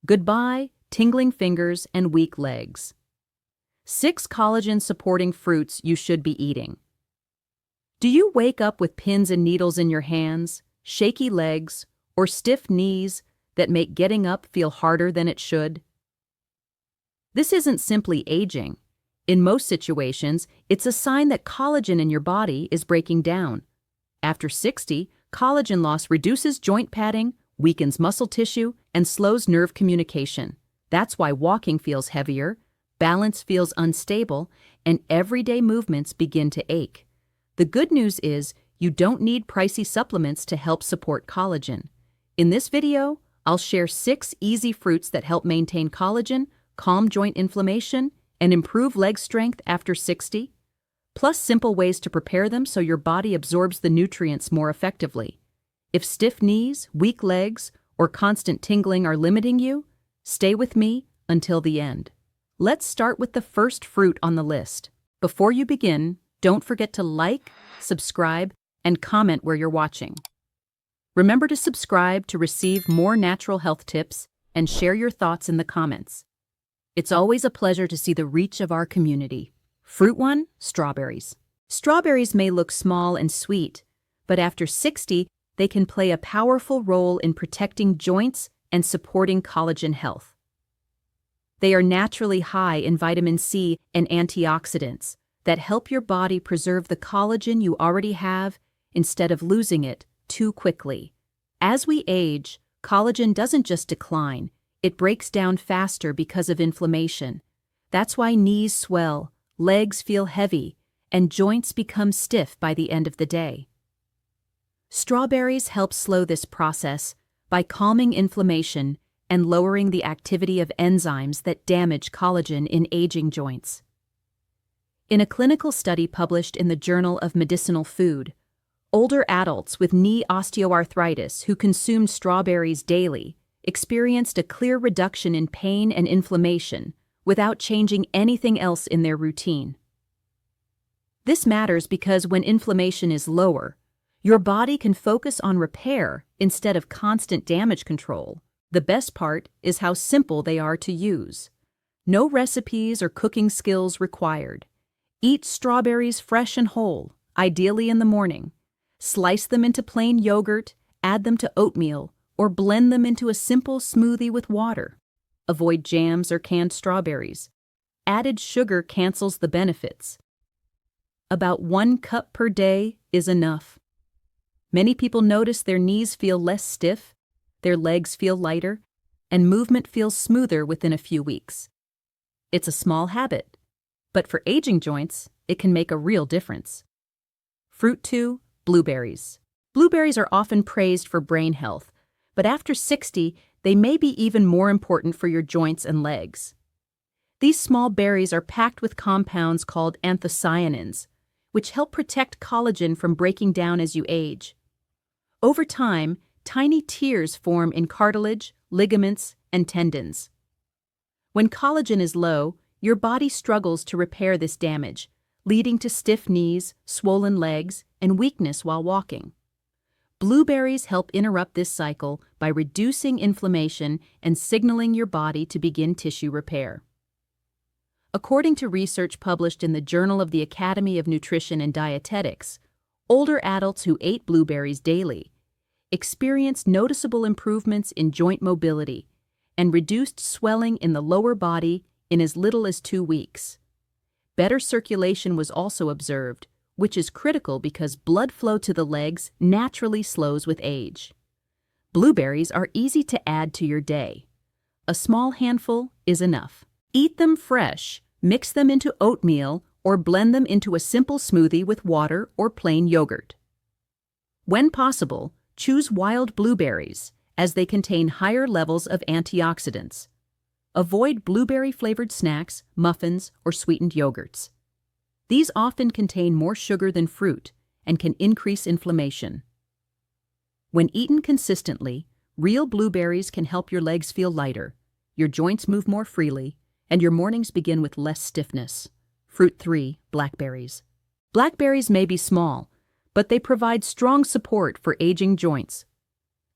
Goodbye, tingling fingers and weak legs. 6 collagen-supporting fruits you should be eating. Do you wake up with pins and needles in your hands, shaky legs, or stiff knees that make getting up feel harder than it should? This isn't simply aging. In most situations, it's a sign that collagen in your body is breaking down. After 60, collagen loss reduces joint padding, weakens muscle tissue, and slows nerve communication. That's why walking feels heavier, balance feels unstable, and everyday movements begin to ache. The good news is you don't need pricey supplements to help support collagen. In this video, I'll share 6 easy fruits that help maintain collagen, calm joint inflammation, and improve leg strength after 60, plus simple ways to prepare them so your body absorbs the nutrients more effectively. If stiff knees, weak legs, or constant tingling are limiting you, stay with me until the end. Let's start with the first fruit on the list. Before you begin, don't forget to like, subscribe, and comment where you're watching. Remember to subscribe to receive more natural health tips and share your thoughts in the comments. It's always a pleasure to see the reach of our community. Fruit 1, strawberries. Strawberries may look small and sweet, but after 60, they can play a powerful role in protecting joints and supporting collagen health. They are naturally high in vitamin C and antioxidants that help your body preserve the collagen you already have instead of losing it too quickly. As we age, collagen doesn't just decline, it breaks down faster because of inflammation. That's why knees swell, legs feel heavy, and joints become stiff by the end of the day. Strawberries help slow this process by calming inflammation and lowering the activity of enzymes that damage collagen in aging joints. In a clinical study published in the Journal of Medicinal Food, older adults with knee osteoarthritis who consumed strawberries daily experienced a clear reduction in pain and inflammation without changing anything else in their routine. This matters because when inflammation is lower, your body can focus on repair instead of constant damage control. The best part is how simple they are to use. No recipes or cooking skills required. Eat strawberries fresh and whole, ideally in the morning. Slice them into plain yogurt, add them to oatmeal, or blend them into a simple smoothie with water. Avoid jams or canned strawberries. Added sugar cancels the benefits. About 1 cup per day is enough. Many people notice their knees feel less stiff, their legs feel lighter, and movement feels smoother within a few weeks. It's a small habit, but for aging joints, it can make a real difference. Fruit 2, blueberries. Blueberries are often praised for brain health, but after 60, they may be even more important for your joints and legs. These small berries are packed with compounds called anthocyanins, which help protect collagen from breaking down as you age. Over time, tiny tears form in cartilage, ligaments, and tendons. When collagen is low, your body struggles to repair this damage, leading to stiff knees, swollen legs, and weakness while walking. Blueberries help interrupt this cycle by reducing inflammation and signaling your body to begin tissue repair. According to research published in the Journal of the Academy of Nutrition and Dietetics, older adults who ate blueberries daily experienced noticeable improvements in joint mobility and reduced swelling in the lower body in as little as 2 weeks. Better circulation was also observed, which is critical because blood flow to the legs naturally slows with age. Blueberries are easy to add to your day. A small handful is enough. Eat them fresh, mix them into oatmeal, or blend them into a simple smoothie with water or plain yogurt. When possible, choose wild blueberries, as they contain higher levels of antioxidants. Avoid blueberry-flavored snacks, muffins, or sweetened yogurts. These often contain more sugar than fruit and can increase inflammation. When eaten consistently, real blueberries can help your legs feel lighter, your joints move more freely, and your mornings begin with less stiffness. Fruit 3, blackberries. Blackberries may be small, but they provide strong support for aging joints.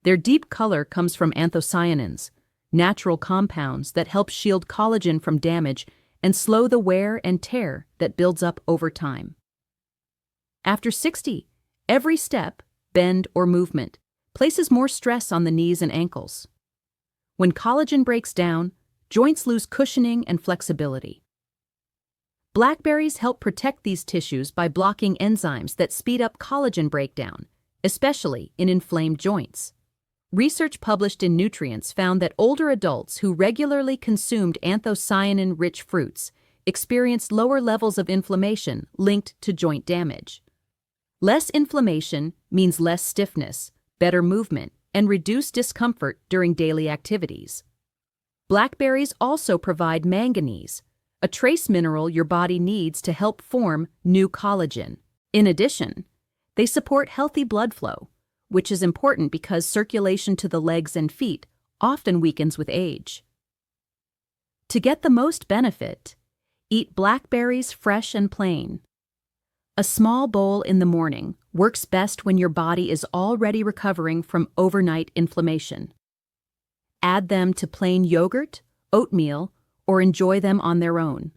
Their deep color comes from anthocyanins, natural compounds that help shield collagen from damage and slow the wear and tear that builds up over time. After 60, every step, bend, or movement places more stress on the knees and ankles. When collagen breaks down, joints lose cushioning and flexibility. Blackberries help protect these tissues by blocking enzymes that speed up collagen breakdown, especially in inflamed joints. Research published in Nutrients found that older adults who regularly consumed anthocyanin-rich fruits experienced lower levels of inflammation linked to joint damage. Less inflammation means less stiffness, better movement, and reduced discomfort during daily activities. Blackberries also provide manganese, a trace mineral your body needs to help form new collagen. In addition, they support healthy blood flow, which is important because circulation to the legs and feet often weakens with age. To get the most benefit, eat blackberries fresh and plain. A small bowl in the morning works best when your body is already recovering from overnight inflammation. Add them to plain yogurt, oatmeal, or enjoy them on their own.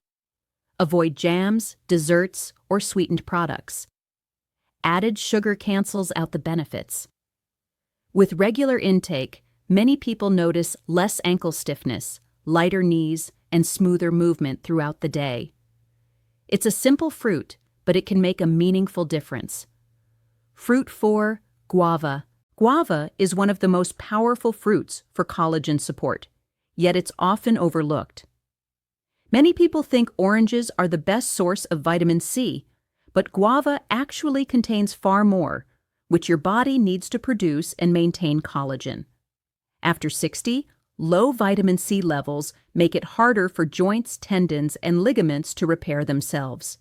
Avoid jams, desserts, or sweetened products. Added sugar cancels out the benefits. With regular intake, many people notice less ankle stiffness, lighter knees, and smoother movement throughout the day. It's a simple fruit, but it can make a meaningful difference. Fruit 4, guava. Guava is one of the most powerful fruits for collagen support, yet it's often overlooked. Many people think oranges are the best source of vitamin C, but guava actually contains far more, which your body needs to produce and maintain collagen. After 60, low vitamin C levels make it harder for joints, tendons, and ligaments to repair themselves.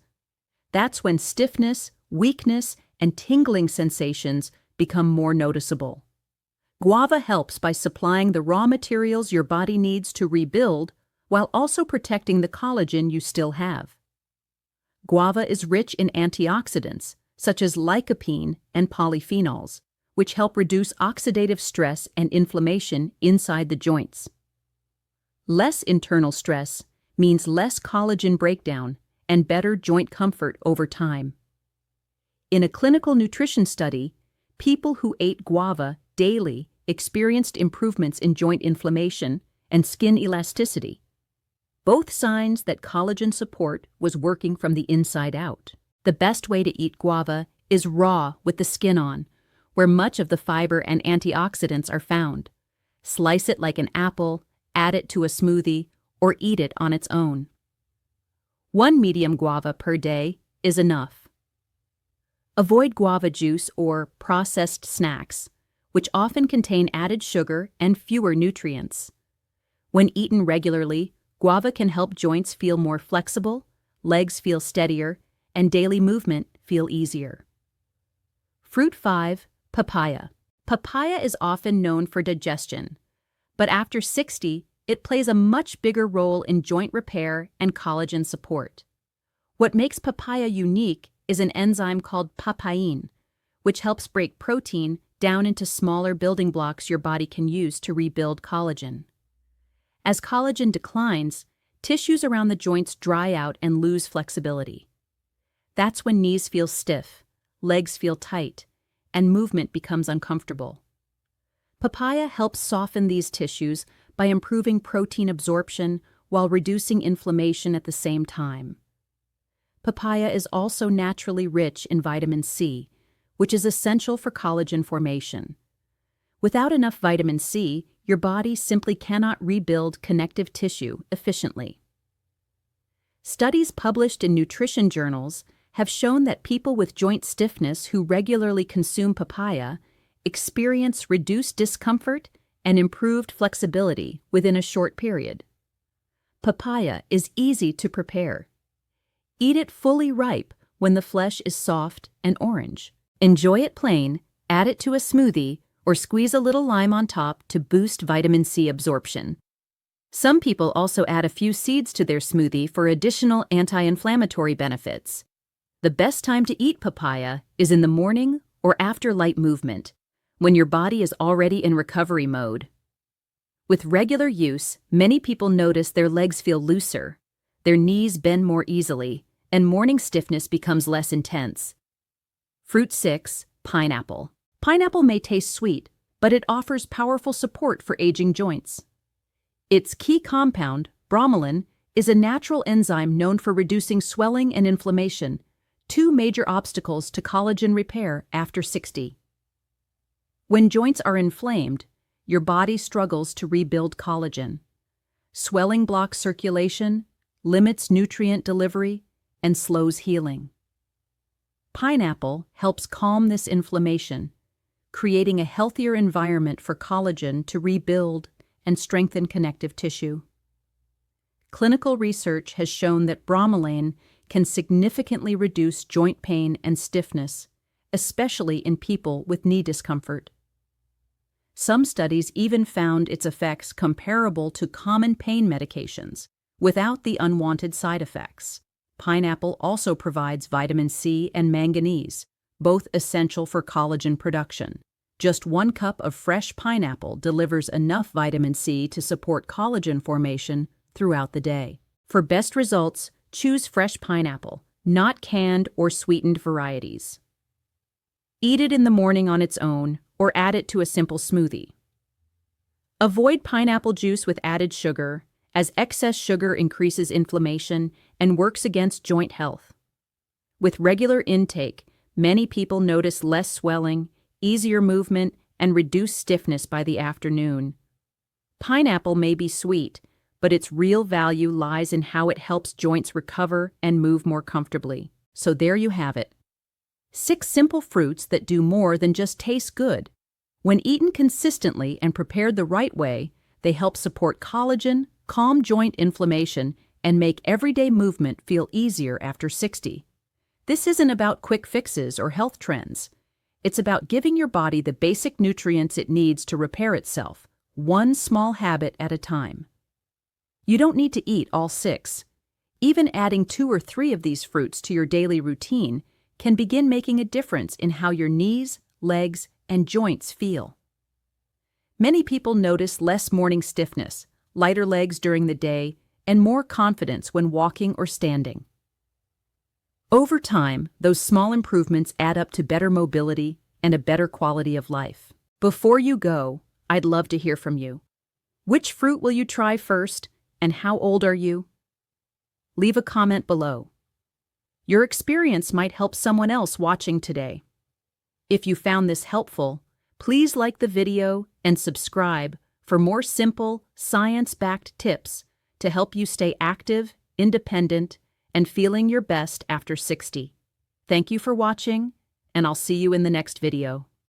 That's when stiffness, weakness, and tingling sensations become more noticeable. Guava helps by supplying the raw materials your body needs to rebuild while also protecting the collagen you still have. Guava is rich in antioxidants, such as lycopene and polyphenols, which help reduce oxidative stress and inflammation inside the joints. Less internal stress means less collagen breakdown and better joint comfort over time. In a clinical nutrition study, people who ate guava daily experienced improvements in joint inflammation and skin elasticity, both signs that collagen support was working from the inside out. The best way to eat guava is raw with the skin on, where much of the fiber and antioxidants are found. Slice it like an apple, add it to a smoothie, or eat it on its own. 1 medium guava per day is enough. Avoid guava juice or processed snacks, which often contain added sugar and fewer nutrients. When eaten regularly, guava can help joints feel more flexible, legs feel steadier, and daily movement feel easier. Fruit 5, papaya. Papaya is often known for digestion, but after 60, it plays a much bigger role in joint repair and collagen support. What makes papaya unique is an enzyme called papain, which helps break protein down into smaller building blocks your body can use to rebuild collagen. As collagen declines, tissues around the joints dry out and lose flexibility. That's when knees feel stiff, legs feel tight, and movement becomes uncomfortable. Papaya helps soften these tissues by improving protein absorption while reducing inflammation at the same time. Papaya is also naturally rich in vitamin C, which is essential for collagen formation. Without enough vitamin C, your body simply cannot rebuild connective tissue efficiently. Studies published in nutrition journals have shown that people with joint stiffness who regularly consume papaya experience reduced discomfort and improved flexibility within a short period. Papaya is easy to prepare. Eat it fully ripe when the flesh is soft and orange. Enjoy it plain, add it to a smoothie, or squeeze a little lime on top to boost vitamin C absorption. Some people also add a few seeds to their smoothie for additional anti-inflammatory benefits. The best time to eat papaya is in the morning or after light movement, when your body is already in recovery mode. With regular use, many people notice their legs feel looser, their knees bend more easily, and morning stiffness becomes less intense. Fruit 6. Pineapple. Pineapple may taste sweet, but it offers powerful support for aging joints. Its key compound, bromelain, is a natural enzyme known for reducing swelling and inflammation, two major obstacles to collagen repair after 60. When joints are inflamed, your body struggles to rebuild collagen. Swelling blocks circulation, limits nutrient delivery, and slows healing. Pineapple helps calm this inflammation, creating a healthier environment for collagen to rebuild and strengthen connective tissue. Clinical research has shown that bromelain can significantly reduce joint pain and stiffness, especially in people with knee discomfort. Some studies even found its effects comparable to common pain medications, without the unwanted side effects. Pineapple also provides vitamin C and manganese, both essential for collagen production. Just 1 cup of fresh pineapple delivers enough vitamin C to support collagen formation throughout the day. For best results, choose fresh pineapple, not canned or sweetened varieties. Eat it in the morning on its own, or add it to a simple smoothie. Avoid pineapple juice with added sugar, as excess sugar increases inflammation and works against joint health. With regular intake, many people notice less swelling, easier movement, and reduced stiffness by the afternoon. Pineapple may be sweet, but its real value lies in how it helps joints recover and move more comfortably. So there you have it. 6 simple fruits that do more than just taste good. When eaten consistently and prepared the right way, they help support collagen, calm joint inflammation, and make everyday movement feel easier after 60. This isn't about quick fixes or health trends. It's about giving your body the basic nutrients it needs to repair itself, one small habit at a time. You don't need to eat all 6. Even adding 2 or 3 of these fruits to your daily routine can begin making a difference in how your knees, legs, and joints feel. Many people notice less morning stiffness, lighter legs during the day, and more confidence when walking or standing. Over time, those small improvements add up to better mobility and a better quality of life. Before you go, I'd love to hear from you. Which fruit will you try first, and how old are you? Leave a comment below. Your experience might help someone else watching today. If you found this helpful, please like the video and subscribe for more simple, science-backed tips to help you stay active, independent, and feeling your best after 60. Thank you for watching, and I'll see you in the next video.